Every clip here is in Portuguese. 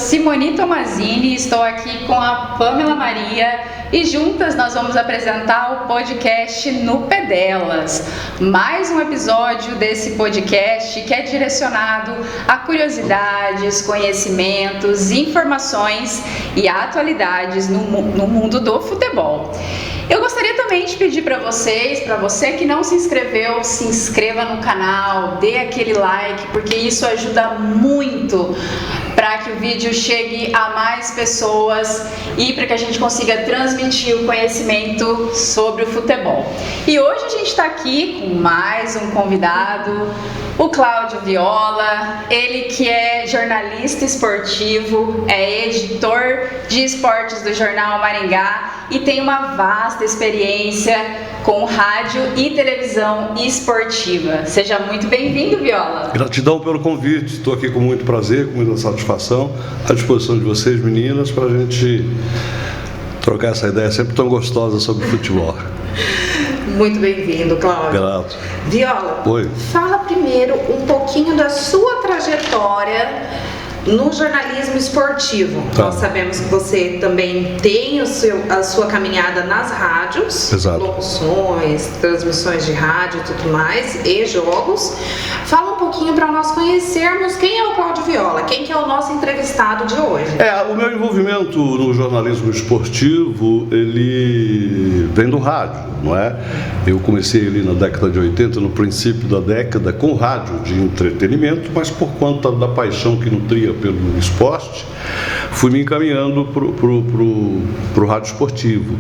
Simoni Tomazini, estou aqui com a Pamela Maria e juntas nós vamos apresentar o podcast No Pé Delas. Mais um episódio desse podcast que é direcionado a curiosidades, conhecimentos, informações e atualidades no mundo do futebol. Eu gostaria também de pedir para você que não se inscreveu, se inscreva no canal, dê aquele like, porque isso ajuda muito para que o vídeo chegue a mais pessoas e para que a gente consiga transmitir o conhecimento sobre o futebol. E hoje a gente está aqui com mais um convidado, o Cláudio Viola, ele que é jornalista esportivo, é editor de esportes do Jornal Maringá e tem uma vasta experiência com rádio e televisão esportiva. Seja muito bem-vindo, Viola. Gratidão pelo convite, estou aqui com muito prazer, com muita satisfação, à disposição de vocês, meninas, para a gente trocar essa ideia sempre tão gostosa sobre futebol. Muito bem-vindo, Cláudio. Grato. Viola, Oi. Fala primeiro um pouquinho da sua trajetória no jornalismo esportivo. Tá. Nós sabemos que você também tem a sua caminhada nas rádios, Exato. Locuções, transmissões de rádio e tudo mais, e jogos. Fala um pouquinho para nós conhecermos quem é o Cláudio Viola, quem que é o nosso entrevistado de hoje. O meu envolvimento no jornalismo esportivo, ele vem do rádio, não é? Eu comecei ali na década de 80, no princípio da década, com rádio de entretenimento, mas por conta da paixão que nutria pelo esporte, fui me encaminhando para o rádio esportivo.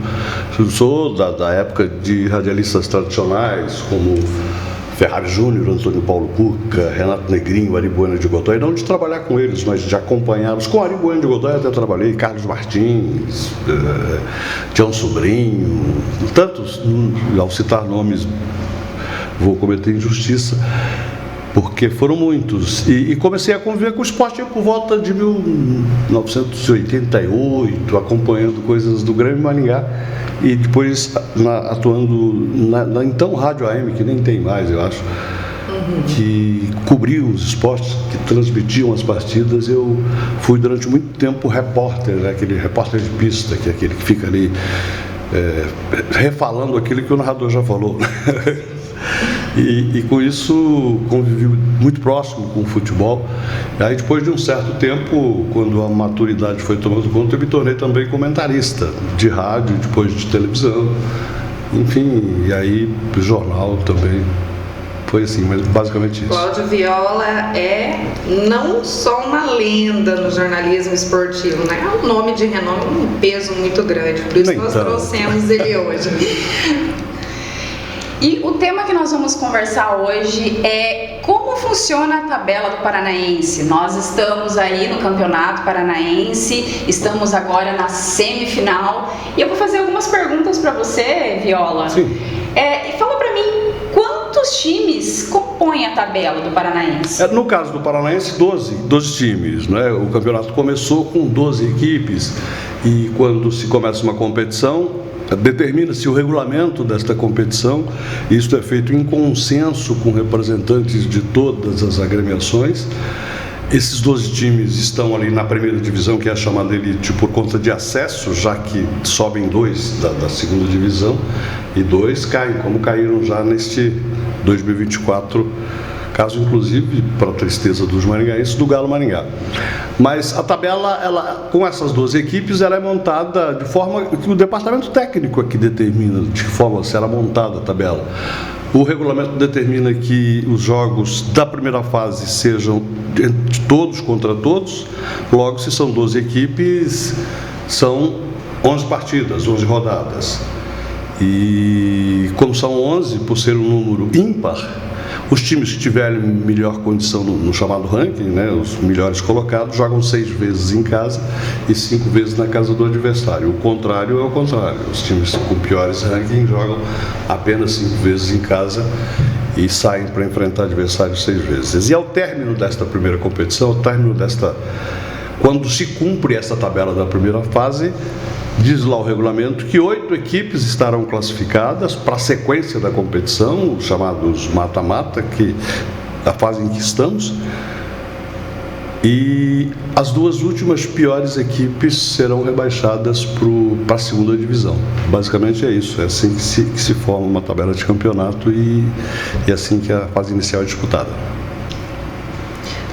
Eu sou da época de radialistas tradicionais, como Ferrari Júnior, Antônio Paulo Cuca, Renato Negrinho, Ari Bueno de Godoy, não de trabalhar com eles, mas de acompanhá-los. Com Ari Bueno de Godoy até trabalhei, Carlos Martins, Tião Sobrinho, tantos, ao citar nomes vou cometer injustiça, porque foram muitos. E comecei a conviver com o esporte por volta de 1988, acompanhando coisas do Grêmio Maringá e depois atuando na então Rádio AM, que nem tem mais, eu acho, que cobriu os esportes, que transmitiam as partidas. Eu fui durante muito tempo repórter, né? Aquele repórter de pista, que é aquele que fica ali refalando aquilo que o narrador já falou. E com isso convivi muito próximo com o futebol. E aí, depois de um certo tempo, quando a maturidade foi tomando conta, eu me tornei também comentarista de rádio, depois de televisão, enfim, e aí jornal também. Foi assim, mas basicamente isso. Cláudio Viola é não só uma lenda no jornalismo esportivo, né? É um nome de renome, um peso muito grande, por isso nós trouxemos ele hoje. E o tema que nós vamos conversar hoje é como funciona a tabela do Paranaense. Nós estamos aí no Campeonato Paranaense, estamos agora na semifinal e eu vou fazer algumas perguntas para você, Viola. Sim. E fala para mim, quantos times compõem a tabela do Paranaense? No caso do Paranaense, 12 times, né? O campeonato começou com 12 equipes e quando se começa uma competição, determina-se o regulamento desta competição. Isso é feito em consenso com representantes de todas as agremiações. Esses 12 times estão ali na primeira divisão, que é chamada elite por conta de acesso, já que sobem 2 da segunda divisão e 2 caem, como caíram já neste 2024, caso inclusive, para a tristeza dos maringaenses, do Galo Maringá. Mas a tabela, com essas 12 equipes, ela é montada de forma que o departamento técnico é que determina de que forma será montada a tabela. O regulamento determina que os jogos da primeira fase sejam de todos contra todos. Logo, se são 12 equipes, são 11 partidas, 11 rodadas. E como são 11, por ser um número ímpar, os times que tiverem melhor condição no chamado ranking, né, os melhores colocados, jogam 6 vezes em casa e 5 vezes na casa do adversário. O contrário é o contrário. Os times com piores rankings jogam apenas 5 vezes em casa e saem para enfrentar adversários 6 vezes. E ao término desta primeira competição, quando se cumpre essa tabela da primeira fase, diz lá o regulamento que 8 equipes estarão classificadas para a sequência da competição, chamados mata-mata, que é a fase em que estamos, E as duas últimas piores equipes serão rebaixadas para a segunda divisão. Basicamente é isso, é assim que se forma uma tabela de campeonato e é assim que a fase inicial é disputada.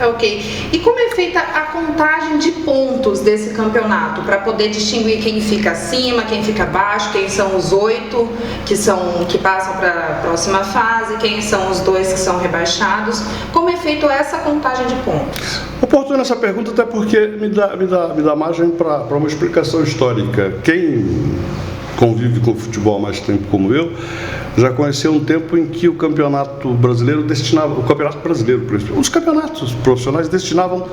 Ok. E como é feita a contagem de pontos desse campeonato, para poder distinguir quem fica acima, quem fica abaixo, quem são os 8 que passam para a próxima fase, quem são os 2 que são rebaixados? Como é feita essa contagem de pontos? Oportuno essa pergunta, até porque me dá margem para uma explicação histórica. Quem convive com o futebol há mais tempo como eu, já conheceu um tempo em que o campeonato brasileiro destinava, os campeonatos profissionais destinavam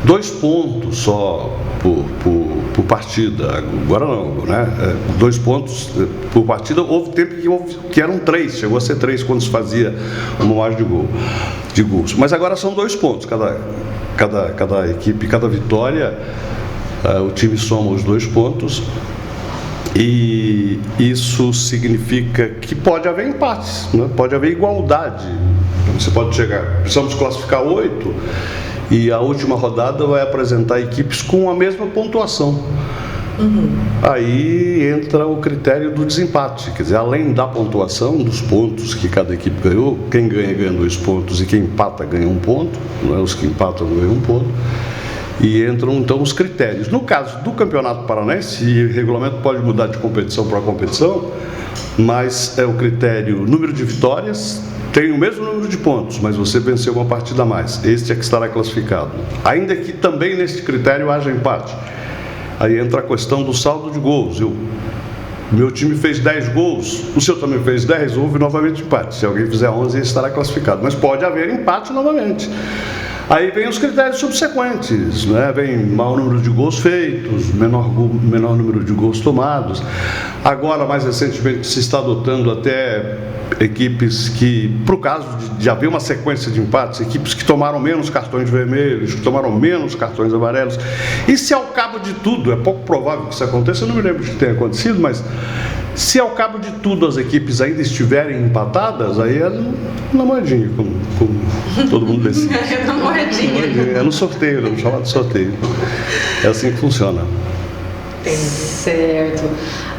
2 pontos só por partida. Agora não, né? 2 pontos por partida. Houve tempo que eram 3, chegou a ser 3 quando se fazia uma margem de gols. Mas agora são 2 pontos, cada equipe, cada vitória, o time soma os 2 pontos. E isso significa que pode haver empates, né? Pode haver igualdade. Você pode precisamos classificar 8 e a última rodada vai apresentar equipes com a mesma pontuação. Aí entra o critério do desempate, quer dizer, além da pontuação, dos pontos que cada equipe ganhou, quem ganha 2 pontos e quem empata ganha 1 ponto, não é? Os que empatam ganham 1 ponto. E entram então os critérios. No caso do Campeonato Paranaense, o regulamento pode mudar de competição para competição, mas é o critério número de vitórias, tem o mesmo número de pontos, mas você venceu uma partida a mais. Este é que estará classificado. Ainda que também nesse critério haja empate. Aí entra a questão do saldo de gols. Meu time fez 10 gols, o seu também fez 10, houve novamente empate. Se alguém fizer 11, ele estará classificado. Mas pode haver empate novamente. Aí vem os critérios subsequentes, né? Vem maior número de gols feitos, menor número de gols tomados. Agora, mais recentemente, se está adotando até equipes que, para o caso de haver uma sequência de empates, equipes que tomaram menos cartões vermelhos, que tomaram menos cartões amarelos. E se ao cabo de tudo, é pouco provável que isso aconteça, eu não me lembro de que tenha acontecido, mas se ao cabo de tudo as equipes ainda estiverem empatadas, aí é na moedinha, como todo mundo decide. É na moedinha. É no sorteio, vamos chamar de sorteio. É assim que funciona. Certo.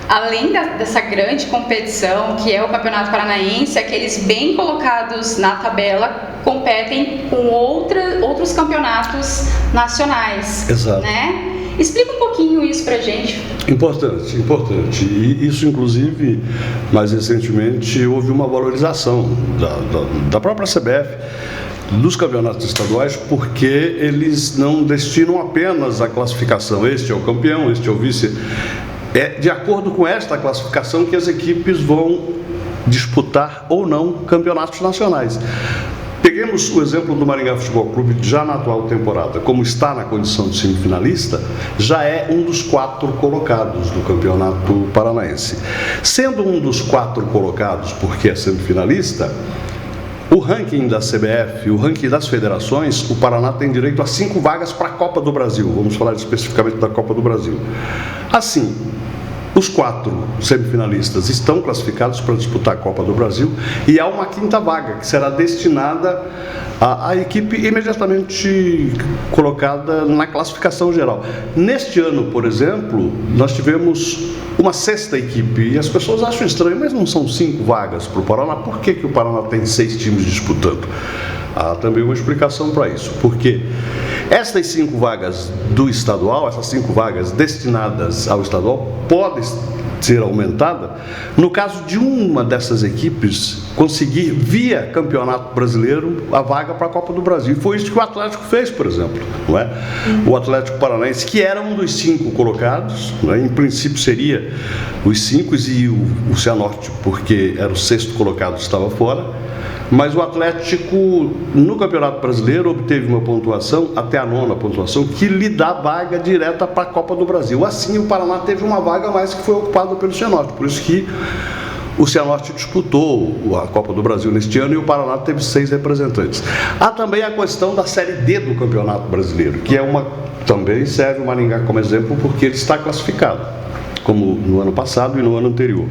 Além dessa grande competição, que é o Campeonato Paranaense, aqueles bem colocados na tabela competem com outros campeonatos nacionais. Exato. Né? Explica um pouquinho isso pra gente. Importante. E isso, inclusive, mais recentemente, houve uma valorização da própria CBF dos campeonatos estaduais, porque eles não destinam apenas a classificação. Este é o campeão, este é o vice. É de acordo com esta classificação que as equipes vão disputar ou não campeonatos nacionais. Peguemos o exemplo do Maringá Futebol Clube, já na atual temporada, como está na condição de semifinalista, já é um dos 4 colocados do Campeonato Paranaense. Sendo um dos 4 colocados, porque é semifinalista, o ranking da CBF, o ranking das federações, o Paraná tem direito a 5 vagas para a Copa do Brasil. Vamos falar especificamente da Copa do Brasil. Assim, os 4 semifinalistas estão classificados para disputar a Copa do Brasil e há uma 5ª vaga que será destinada à equipe imediatamente colocada na classificação geral. Neste ano, por exemplo, nós tivemos uma 6ª equipe e as pessoas acham estranho, mas não são 5 vagas para o Paraná. Por que o Paraná tem 6 times disputando? Há também uma explicação para isso, porque estas 5 vagas do estadual, essas 5 vagas destinadas ao estadual, podem ser aumentadas no caso de uma dessas equipes conseguir, via Campeonato Brasileiro, a vaga para a Copa do Brasil. E foi isso que o Atlético fez, por exemplo, não é? O Atlético Paranaense, que era um dos 5 colocados, não é? Em princípio seria os 5 e o Cianorte, porque era o 6º colocado, estava fora. Mas o Atlético, no Campeonato Brasileiro, obteve uma pontuação, até a 9ª pontuação, que lhe dá vaga direta para a Copa do Brasil. Assim, o Paraná teve uma vaga a mais que foi ocupada pelo Cianorte. Por isso que o Cianorte disputou a Copa do Brasil neste ano e o Paraná teve 6 representantes. Há também a questão da Série D do Campeonato Brasileiro, que também serve o Maringá como exemplo, porque ele está classificado, como no ano passado e no ano anterior.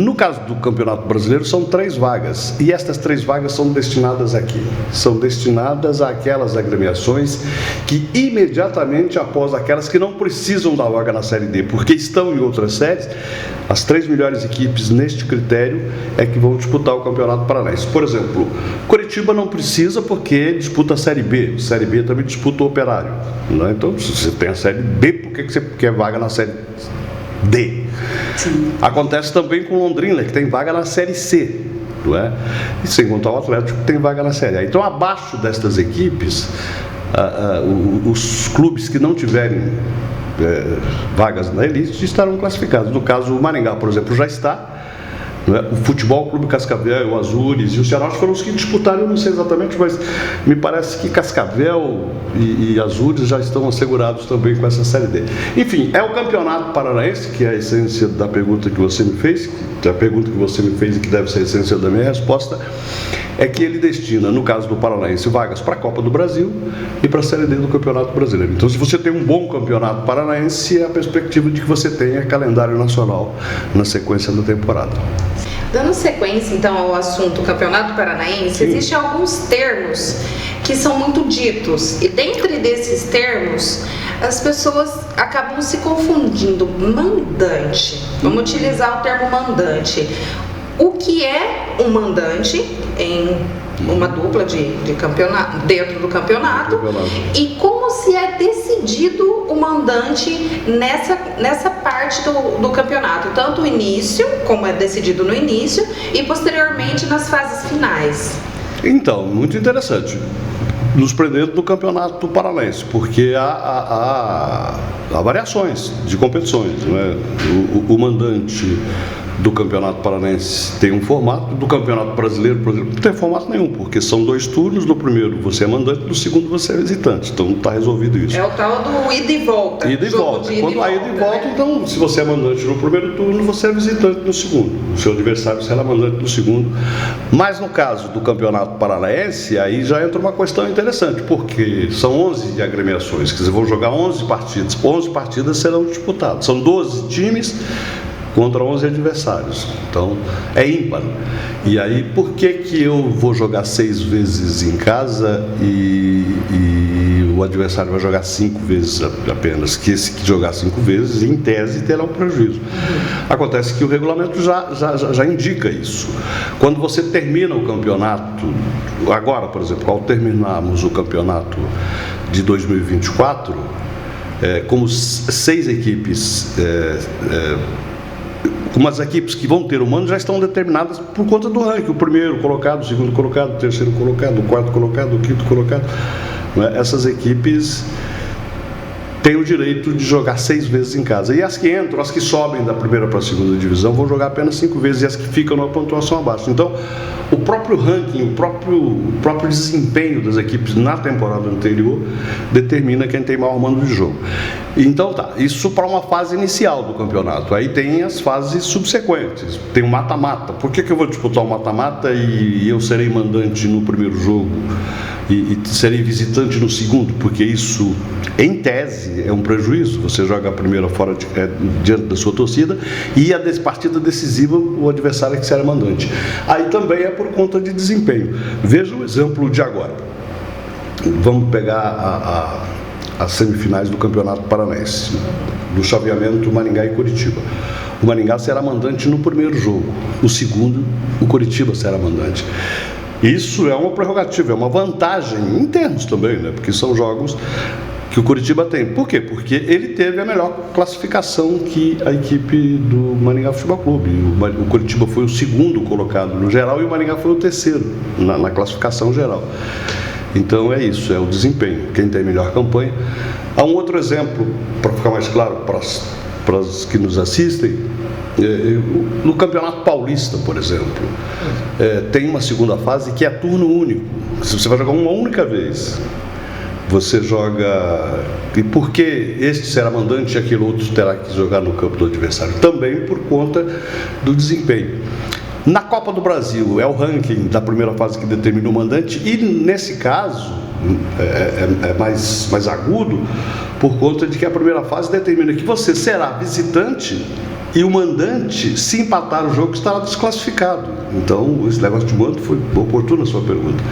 No caso do Campeonato Brasileiro, são 3 vagas, e estas 3 vagas são destinadas a quê? São destinadas àquelas agremiações que imediatamente após aquelas que não precisam da vaga na Série D, porque estão em outras séries, as 3 melhores equipes neste critério é que vão disputar o Campeonato Paranaense. Por exemplo, Coritiba não precisa porque disputa a Série B, a Série B também disputa o Operário, né? Então, se você tem a Série B, por que você quer vaga na Série D? Sim. Acontece também com Londrina, que tem vaga na Série C, não é? E sem contar o Atlético, que tem vaga na Série A. Então, abaixo destas equipes, os clubes que não tiverem vagas na elite estarão classificados. No caso, o Maringá, por exemplo, já está. O Futebol Clube Cascavel, o Azures e o Cianorte foram os que disputaram, eu não sei exatamente, mas me parece que Cascavel e Azures já estão assegurados também com essa Série D. Enfim, é o Campeonato Paranaense, que é a essência da pergunta que você me fez, a pergunta que você me fez e que deve ser a essência da minha resposta, é que ele destina, no caso do Paranaense, vagas para a Copa do Brasil e para a Série D do Campeonato Brasileiro. Então, se você tem um bom Campeonato Paranaense, é a perspectiva de que você tenha calendário nacional na sequência da temporada. Dando sequência, então, ao assunto Campeonato Paranaense, existem alguns termos que são muito ditos. E dentre desses termos, as pessoas acabam se confundindo. Mandante. Vamos utilizar o termo mandante. O que é um mandante em uma dupla de campeonato, dentro do campeonato, e como se é decidido o mandante nessa parte do campeonato, tanto o início, como é decidido no início, e posteriormente nas fases finais. Então, muito interessante. Nos prendendo do Campeonato Paranaense, porque há variações de competições, não é? O mandante do Campeonato Paranaense tem um formato, do Campeonato Brasileiro, por exemplo, não tem formato nenhum, porque são 2 turnos, no primeiro você é mandante, no segundo você é visitante, então não está resolvido isso. É o tal do ida e volta. Ida e volta. Quando há ida e volta, né? Então, se você é mandante no primeiro turno, você é visitante no segundo. O seu adversário será mandante no segundo. Mas no caso do Campeonato Paranaense, aí já entra uma questão interessante, porque são 11 agremiações, quer dizer, vão jogar 11 partidas. 11 partidas serão disputadas. São 12 times contra 11 adversários, então é ímpar. E aí, por que eu vou jogar 6 vezes em casa e o adversário vai jogar 5 vezes apenas? Que esse que jogar 5 vezes, em tese, terá um prejuízo. Acontece que o regulamento já indica isso. Quando você termina o campeonato, agora, por exemplo, ao terminarmos o campeonato de 2024, como 6 equipes, como as equipes que vão ter o mando já estão determinadas por conta do ranking, o primeiro colocado, o segundo colocado, o terceiro colocado, o quarto colocado, o quinto colocado. Essas equipes têm o direito de jogar 6 vezes em casa. E as que entram, as que sobem da primeira para a segunda divisão, vão jogar apenas 5 vezes, e as que ficam numa pontuação abaixo. Então, o próprio ranking, o próprio desempenho das equipes na temporada anterior determina quem tem maior mando de jogo. Então tá, isso para uma fase inicial do campeonato. Aí tem as fases subsequentes, tem o mata-mata. Por que eu vou disputar o mata-mata e eu serei mandante no primeiro jogo e serei visitante no segundo? Porque isso, em tese, é um prejuízo. Você joga a primeira fora diante da sua torcida, e a partida decisiva, o adversário é que será mandante. Aí também é por conta de desempenho. Veja o exemplo de agora. Vamos pegar as semifinais do Campeonato Paranaense, do chaveamento Maringá e Coritiba. O Maringá será mandante no primeiro jogo, no segundo, o Coritiba será mandante. Isso é uma prerrogativa, é uma vantagem em termos também, né? Porque são jogos que o Coritiba tem. Por quê? Porque ele teve a melhor classificação que a equipe do Maringá Futebol Clube. O Coritiba foi o segundo colocado no geral e o Maringá foi o terceiro na classificação geral. Então é isso, é o desempenho, quem tem melhor campanha. Há um outro exemplo, para ficar mais claro para os que nos assistem, no Campeonato Paulista, por exemplo, tem uma segunda fase que é turno único. Você vai jogar uma única vez. Você joga... E por que este será mandante e aquele outro terá que jogar no campo do adversário? Também por conta do desempenho. Na Copa do Brasil, é o ranking da primeira fase que determina o mandante, e nesse caso é mais agudo, por conta de que a primeira fase determina que você será visitante E o mandante, se empatar o jogo, estará desclassificado. Então, esse negócio de mando foi oportuno a sua pergunta.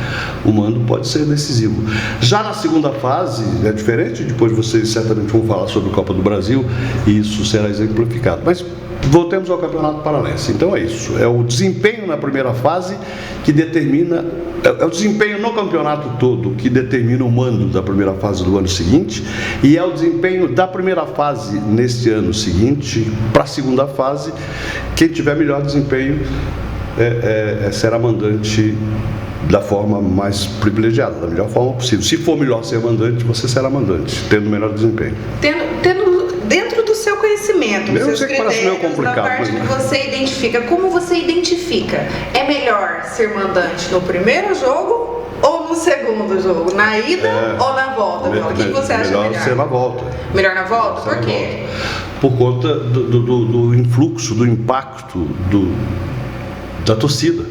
O mando pode ser decisivo. Já na segunda fase, é diferente, depois vocês certamente vão falar sobre a Copa do Brasil, e isso será exemplificado. Mas voltemos ao Campeonato Paranaense. Então é isso, é o desempenho na primeira fase que determina, é o desempenho no campeonato todo que determina o mando da primeira fase do ano seguinte, e é o desempenho da primeira fase neste ano seguinte para a segunda fase. Quem tiver melhor desempenho será mandante da forma mais privilegiada, da melhor forma possível. Se for melhor ser mandante, você será mandante, tendo melhor desempenho. Tendo dentro do seu conhecimento, dos seus critérios, da parte que você identifica, como você identifica? É melhor ser mandante no primeiro jogo ou no segundo jogo? Na ida ou na volta? O que você acha melhor? Melhor ser na volta. Melhor na volta? Por quê? Por conta do influxo, do impacto da torcida.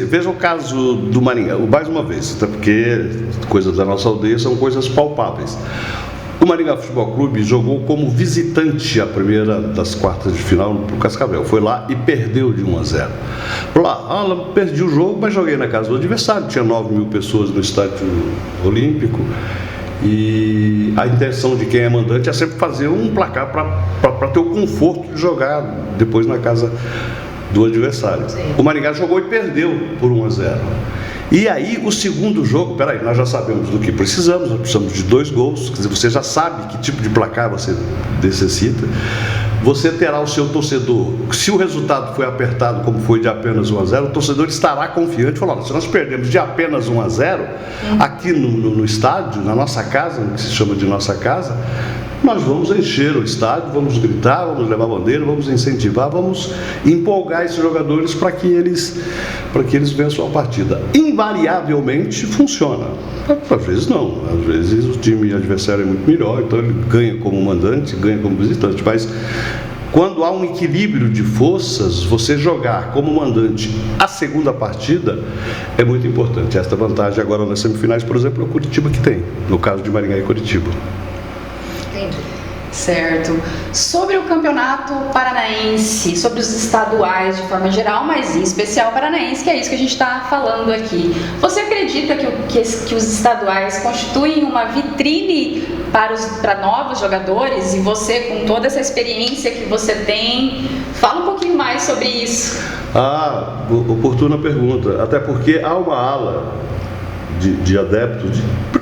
Veja o caso do Maringá, mais uma vez, até porque coisas da nossa aldeia são coisas palpáveis. O Maringá Futebol Clube jogou como visitante a primeira das quartas de final para o Cascavel. Foi lá e perdeu de 1-0. Perdi o jogo, mas joguei na casa do adversário. Tinha 9.000 pessoas no estádio olímpico. E a intenção de quem é mandante é sempre fazer um placar para ter o conforto de jogar depois na casa do adversário. Sim. O Maringá jogou e perdeu por 1-0. E aí o segundo jogo, nós já sabemos do que precisamos, nós precisamos de 2 gols, quer dizer, você já sabe que tipo de placar você necessita. Você terá o seu torcedor, se o resultado foi apertado como foi de apenas 1-0, o torcedor estará confiante, falando, se nós perdemos de apenas 1-0, aqui no estádio, na nossa casa, que se chama de nossa casa, nós vamos encher o estádio, vamos gritar, vamos levar bandeira, vamos incentivar, vamos empolgar esses jogadores para que eles vençam a partida. Invariavelmente funciona. Às vezes não, às vezes o time adversário é muito melhor, então ele ganha como mandante, ganha como visitante, mas quando há um equilíbrio de forças, você jogar como mandante a segunda partida é muito importante. Esta vantagem agora nas semifinais, por exemplo, é o Curitiba que tem, no caso de Maringá e Curitiba. Certo. Sobre o Campeonato Paranaense, sobre os estaduais de forma geral, mas em especial paranaense, que é isso que a gente está falando aqui. Você acredita que os estaduais constituem uma vitrine para novos jogadores? E você, com toda essa experiência que você tem, fala um pouquinho mais sobre isso. Oportuna pergunta. Até porque há uma ala de adeptos,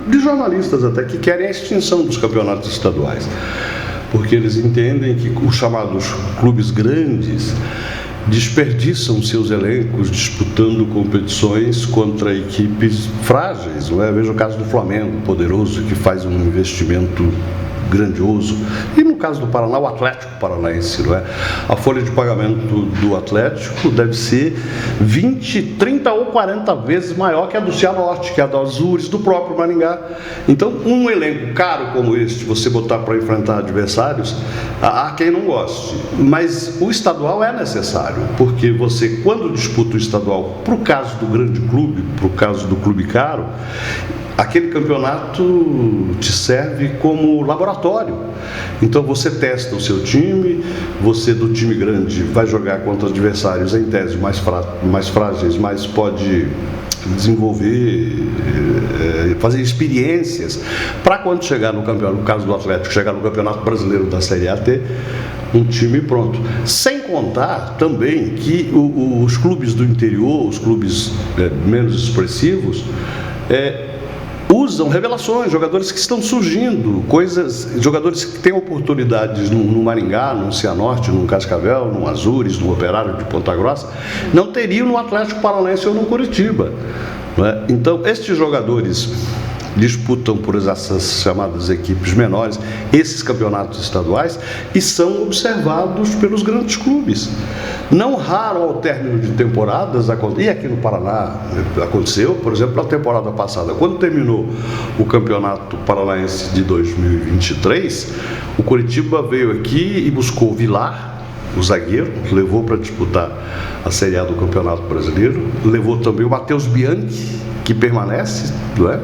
de jornalistas até, que querem a extinção dos campeonatos estaduais. Porque eles entendem que os chamados clubes grandes desperdiçam seus elencos disputando competições contra equipes frágeis, não é? Veja o caso do Flamengo, poderoso, que faz um investimento grandioso. E no caso do Paraná, o Atlético Paranaense, não é? A folha de pagamento do Atlético deve ser 20, 30 ou 40 vezes maior que a do Cianorte, que é a do Azures, do próprio Maringá. Então, um elenco caro como este, você botar para enfrentar adversários, há quem não goste. Mas o estadual é necessário, porque você, quando disputa o estadual, para o caso do grande clube, para o caso do clube caro, aquele campeonato te serve como laboratório. Então você testa o seu time, você do time grande vai jogar contra adversários em tese mais frágeis, mas pode desenvolver, fazer experiências para quando chegar no campeonato, no caso do Atlético, chegar no Campeonato Brasileiro da Série A, ter um time pronto. Sem contar também que os clubes do interior, os clubes menos expressivos, usam revelações, jogadores que estão surgindo, jogadores que têm oportunidades no Maringá, no Cianorte, no Cascavel, no Azures, no Operário de Ponta Grossa, não teriam no Atlético Paranaense ou no Curitiba, não é? Então, estes jogadores disputam por essas chamadas equipes menores esses campeonatos estaduais e são observados pelos grandes clubes. Não raro ao término de temporadas, e aqui no Paraná aconteceu, por exemplo, na temporada passada, quando terminou o Campeonato Paranaense de 2023, o Curitiba veio aqui e buscou o Vilar, o zagueiro, levou para disputar a Série A do Campeonato Brasileiro, levou também o Matheus Bianchi, que permanece, não é?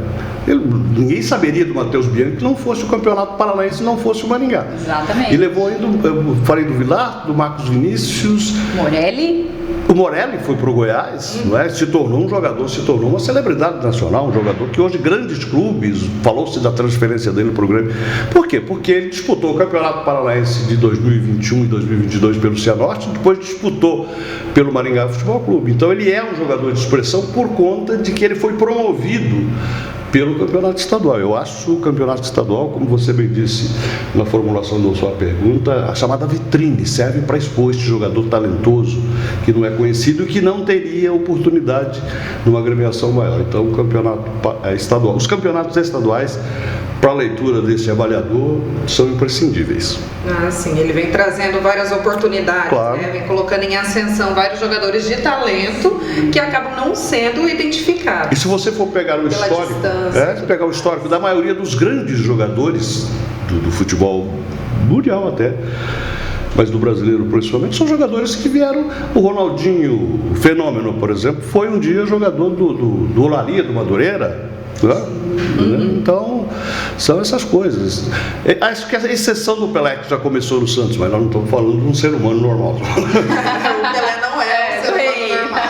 Ninguém saberia do Matheus Bianchi que não fosse o Campeonato Paranaense, não fosse o Maringá. Exatamente. E levou ainda, eu falei do Vilar, do Marcos Vinícius. Morelli. O Morelli foi para o Goiás, não é? Se tornou um jogador, se tornou uma celebridade nacional, um jogador que hoje grandes clubes, falou-se da transferência dele para o Grêmio. Por quê? Porque ele disputou o Campeonato Paranaense de 2021 e 2022 pelo Cianorte, depois disputou pelo Maringá Futebol Clube. Então ele é um jogador de expressão por conta de que ele foi promovido pelo campeonato estadual. Eu acho o campeonato estadual, como você bem disse na formulação da sua pergunta, a chamada vitrine, serve para expor este jogador talentoso, que não é conhecido e que não teria oportunidade numa agremiação maior. Então o campeonato estadual, os campeonatos estaduais, para a leitura desse avaliador, são imprescindíveis. Sim, ele vem trazendo várias oportunidades, claro, né? Vem colocando em ascensão vários jogadores de talento que acabam não sendo identificados. E se você for pegar o histórico, da maioria dos grandes jogadores do futebol mundial até, mas do brasileiro principalmente, são jogadores que vieram. O Ronaldinho, o Fenômeno, por exemplo, foi um dia jogador do Olaria, do Madureira, né? Então, são essas coisas. Acho que a exceção do Pelé, que já começou no Santos, mas nós não estamos falando de um ser humano normal. O Pelé não é um ser humano normal.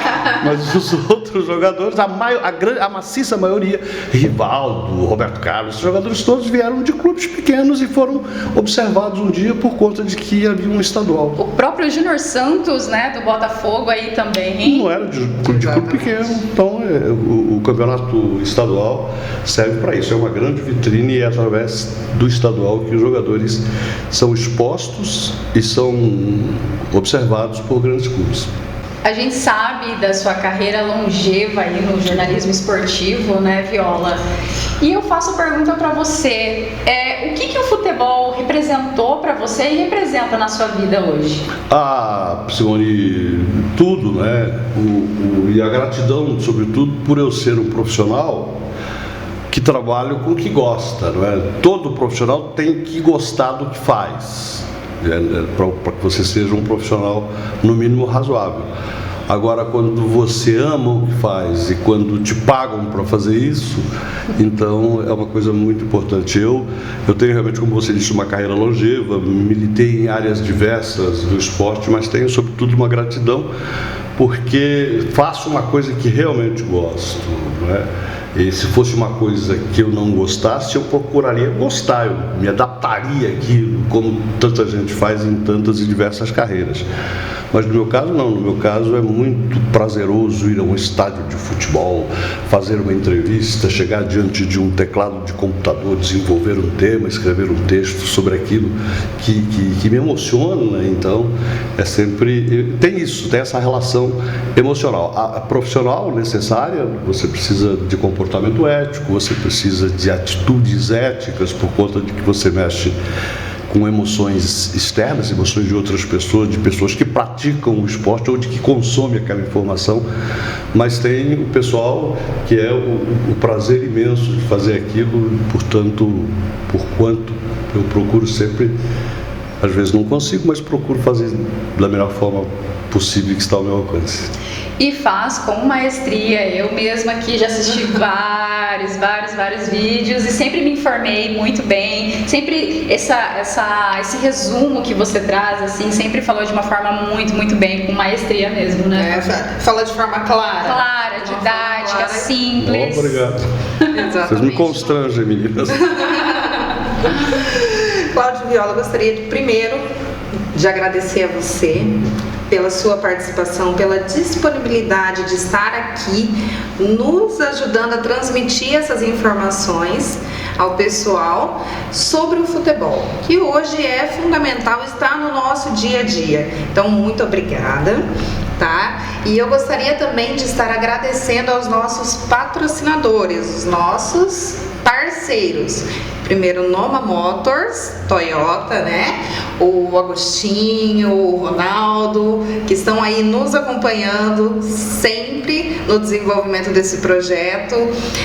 Mas os outros jogadores, a maciça maioria, Rivaldo, Roberto Carlos, esses jogadores todos vieram de clubes pequenos e foram observados um dia por conta de que havia um estadual. O próprio Júnior Santos, né, do Botafogo aí também, hein? Não era de clube pequeno, então o campeonato estadual serve para isso, é uma grande vitrine e é através do estadual que os jogadores são expostos e são observados por grandes clubes. A gente sabe da sua carreira longeva aí no jornalismo esportivo, né, Viola? E eu faço a pergunta para você, o que o futebol representou para você e representa na sua vida hoje? Simone, tudo, né? E a gratidão, sobretudo, por eu ser um profissional que trabalha com o que gosta, não é? Todo profissional tem que gostar do que faz, para que você seja um profissional, no mínimo, razoável. Agora, quando você ama o que faz e quando te pagam para fazer isso, então é uma coisa muito importante. Eu tenho realmente, como você disse, uma carreira longeva, militei em áreas diversas do esporte, mas tenho, sobretudo, uma gratidão porque faço uma coisa que realmente gosto, não é? E se fosse uma coisa que eu não gostasse, eu procuraria gostar, eu me adaptaria àquilo, como tanta gente faz em tantas e diversas carreiras. Mas no meu caso não, no meu caso é muito prazeroso ir a um estádio de futebol, fazer uma entrevista, chegar diante de um teclado de computador, desenvolver um tema, escrever um texto sobre aquilo que me emociona. Então é sempre, tem isso, tem essa relação emocional. A profissional necessária, você precisa de comportamento ético, você precisa de atitudes éticas por conta de que você mexe com emoções externas, emoções de outras pessoas, de pessoas que praticam o esporte ou de que consomem aquela informação, mas tem o pessoal que é o prazer imenso de fazer aquilo, portanto, por quanto eu procuro sempre, às vezes não consigo, mas procuro fazer da melhor forma possível que está ao meu alcance. E faz com maestria. Eu mesma aqui já assisti vários vídeos e sempre me informei muito bem. Sempre esse resumo que você traz, assim, sempre falou de uma forma muito bem, com maestria mesmo, né? Fala de forma clara. Clara, didática, clara, simples. Oh, obrigado. Exatamente. Vocês me constrangem, meninas. Cláudio Viola, gostaria primeiro de agradecer a você pela sua participação, pela disponibilidade de estar aqui, nos ajudando a transmitir essas informações ao pessoal sobre o futebol, que hoje é fundamental, está no nosso dia a dia. Então, muito obrigada, tá? E eu gostaria também de estar agradecendo aos nossos patrocinadores, os nossos parceiros. Primeiro Noma Motors, Toyota, né? O Agostinho, o Ronaldo, que estão aí nos acompanhando sempre no desenvolvimento desse projeto.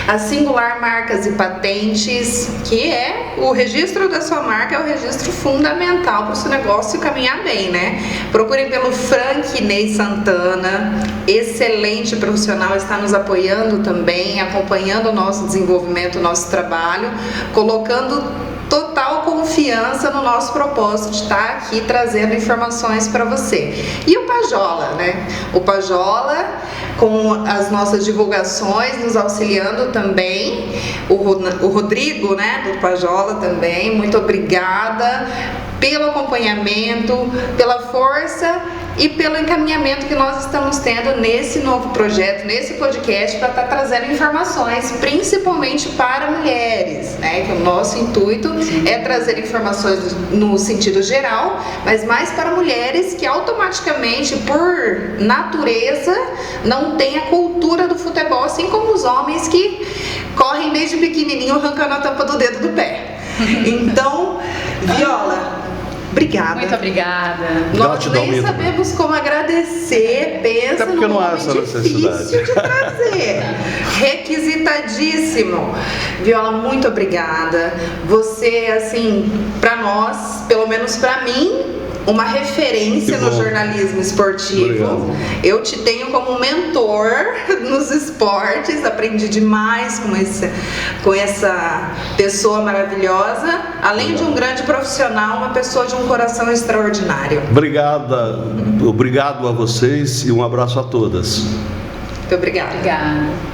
A Singular Marcas e Patentes, que é o registro da sua marca, é o registro fundamental para o seu negócio caminhar bem, né? Procurem pelo Frank Ney Santana, excelente profissional, está nos apoiando também, acompanhando o nosso desenvolvimento, o nosso trabalho, colocando total confiança no nosso propósito de estar aqui trazendo informações para você. E o Pajola, né? O Pajola, com as nossas divulgações, nos auxiliando também. O Rodrigo, né, do Pajola também, muito obrigada pelo acompanhamento, pela força e pelo encaminhamento que nós estamos tendo nesse novo projeto, nesse podcast, para estar trazendo informações, principalmente para mulheres, né? Que o nosso intuito é trazer informações no sentido geral, mas mais para mulheres que automaticamente, por natureza, não têm a cultura do futebol, assim como os homens que correm desde pequenininho arrancando a tampa do dedo do pé. Então, Viola, obrigada. Muito obrigada. Nós nem sabemos como agradecer. Pensa num nome difícil de trazer. Requisitadíssimo. Viola, muito obrigada. Você, assim, para nós, pelo menos para mim, uma referência no jornalismo esportivo. Obrigado. Eu te tenho como mentor nos esportes, aprendi demais com essa pessoa maravilhosa, além de um grande profissional, uma pessoa de um coração extraordinário. Obrigado a vocês e um abraço a todas. Muito obrigada. Obrigada.